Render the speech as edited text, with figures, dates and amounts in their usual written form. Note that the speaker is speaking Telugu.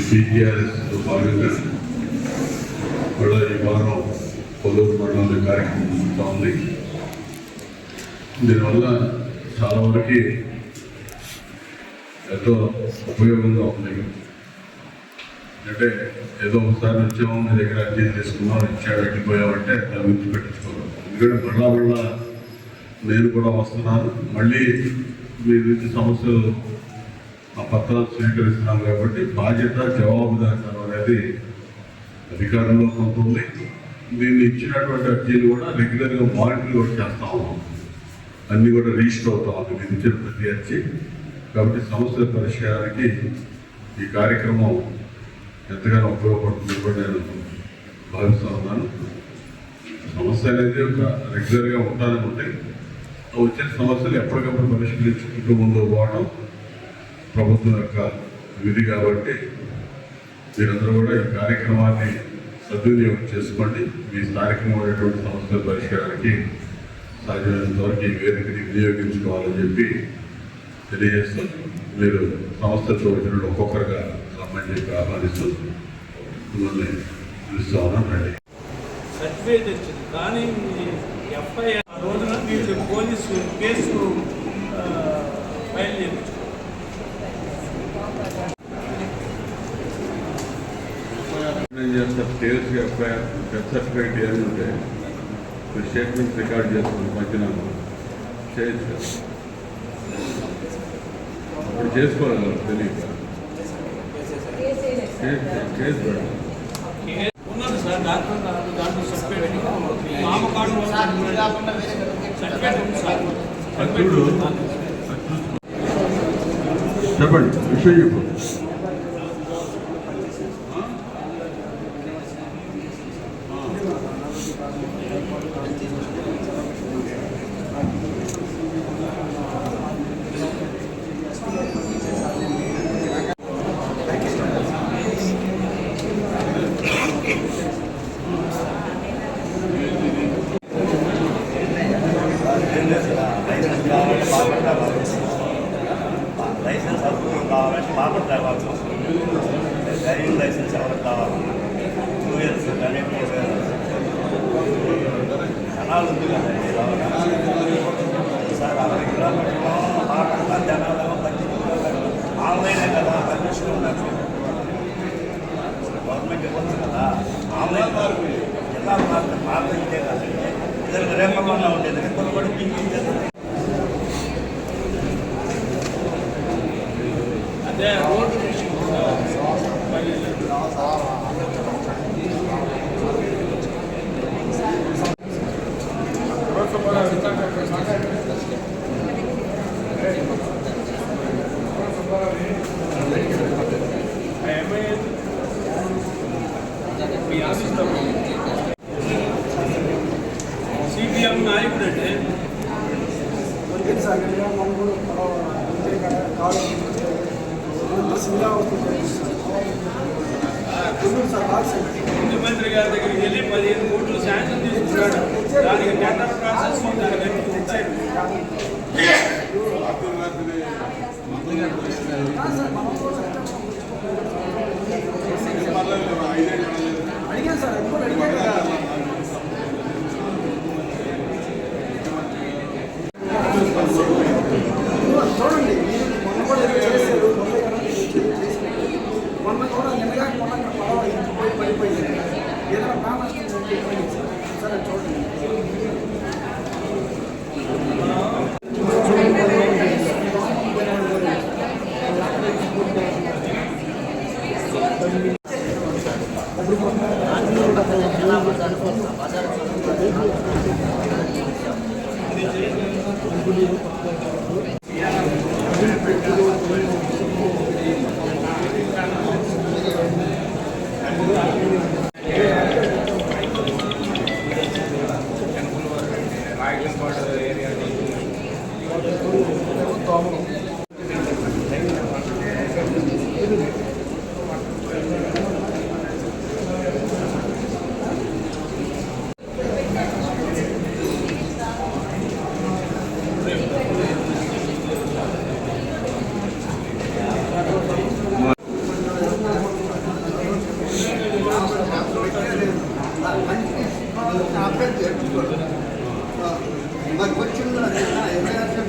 PGRS భాగంగా కూడా ఈ వారం కొల్లూరు మండలంలో కార్యక్రమం జరుగుతూ ఉంది. దీనివల్ల చాలా వరకు ఎంతో ఉపయోగంగా ఉంది. అంటే ఏదో ఒకసారి వచ్చాము, మీ దగ్గర అర్జీ తీసుకున్నాం, ఇచ్చాడు, వెళ్ళిపోయామంటే దాని గురించి పెట్టించుకోవాలి. ఎందుకంటే మళ్ళా నేను కూడా వస్తున్నాను, మళ్ళీ మీ నుంచి సమస్యలు ఆ పత్రాలు స్వీకరిస్తున్నాం కాబట్టి బాధ్యత జవాబుదారితనం అనేది అధికారంలో కొంత ఉంది. దీన్ని ఇచ్చినటువంటి అర్జీలు కూడా రెగ్యులర్గా మానిటర్ కూడా చేస్తూ ఉన్నాం. అన్నీ కూడా రిజిస్టర్ అవుతా ఉంది మీరు ఇచ్చిన ప్రతి అర్జీ. కాబట్టి సమస్యల పరిష్కారానికి ఈ కార్యక్రమం ఎంతగానో ఉపయోగపడుతుంది కూడా నేను భావిస్తూ ఉన్నాను. సమస్య అనేది ఒక రెగ్యులర్గా ఉంటానే ఉంటాయి. వచ్చిన సమస్యలు ఎప్పటికప్పుడు పరిష్కరించుకుంటూ ముందుకు పోవడం ప్రభుత్వం యొక్క విధి. కాబట్టి మీరందరూ కూడా ఈ కార్యక్రమాన్ని సద్వినియోగం చేసుకోండి. మీ స్థానికంగా ఉండేటువంటి సమస్యల పరిష్కారానికి సాధ్యమైనంత వరకు ఈ వేదికని వినియోగించుకోవాలని చెప్పి తెలియజేస్తూ, మీరు సమస్యలతో వచ్చినట్టు ఒక్కొక్కరుగా రమ్మని చెప్పి ఆహ్వానిస్తూ మిమ్మల్ని పిలుస్తూ ఉన్నాం. రండి. సర్టిఫికేట్ వచ్చింది కానీ ఎఫ్ఐఆర్ ఆ రోజున మీరు పోలీసు కేసు ఫైల్ చేయించు. కేసు ఎఫ్ఐఆర్ డెత్ సర్టిఫికేట్ ఏమి ఉంటే మీరు స్టేట్మెంట్ రికార్డ్ చేసుకుని మధ్యన చేయొచ్చు కదా. అప్పుడు చేసుకోవాలి తెలియక కేసు పెట్టాలి. ఉన్నది సార్ దాంట్లో సర్టిఫికేట్ మామ కార్డు సర్టిఫికేట్ ఉంది సార్. చెప్పండి, విషయం చెప్పు. లైసెన్స్ అప్రూవల్ కావాలంటే బాపట్ రావాలి. డ్రైవింగ్ లైసెన్స్ ఎవరికి కావాలి? 2 years కానీ 4 years జనాలు ఉంది కదండి. సార్ 60 కిలోమీటర్లు బాపట్ జనాలు 10 కిలోమీటర్లు ఆన్లైనే కదా పర్మిషన్ ఉన్నట్టు గవర్నమెంట్ ఇవ్వచ్చు కదా. ఆన్లైన్ జిల్లా మార్పు ఇదే కదండి. ఇద్దరు రేపకుండా ఉండేది ఇప్పుడు కూడా అదే రోడ్డు సిపిఎం నాయకుడు అంటే ముఖ్యమంత్రి గారి దగ్గరికి వెళ్ళి 15 కోట్లు శాంక్షన్ తీసుకున్నాడు. దానికి టెండర్ ప్రాసెస్ అడిగాను సార్. చూడండి, మొన్న కూడా చేశారు. మొన్న కూడా నిన్నగా పడిపోయింది. ఏదైనా ప్రాణం సరే చూడండి. అభ్యర్థి ఎట్టుకోడు మరి కొంచెం 20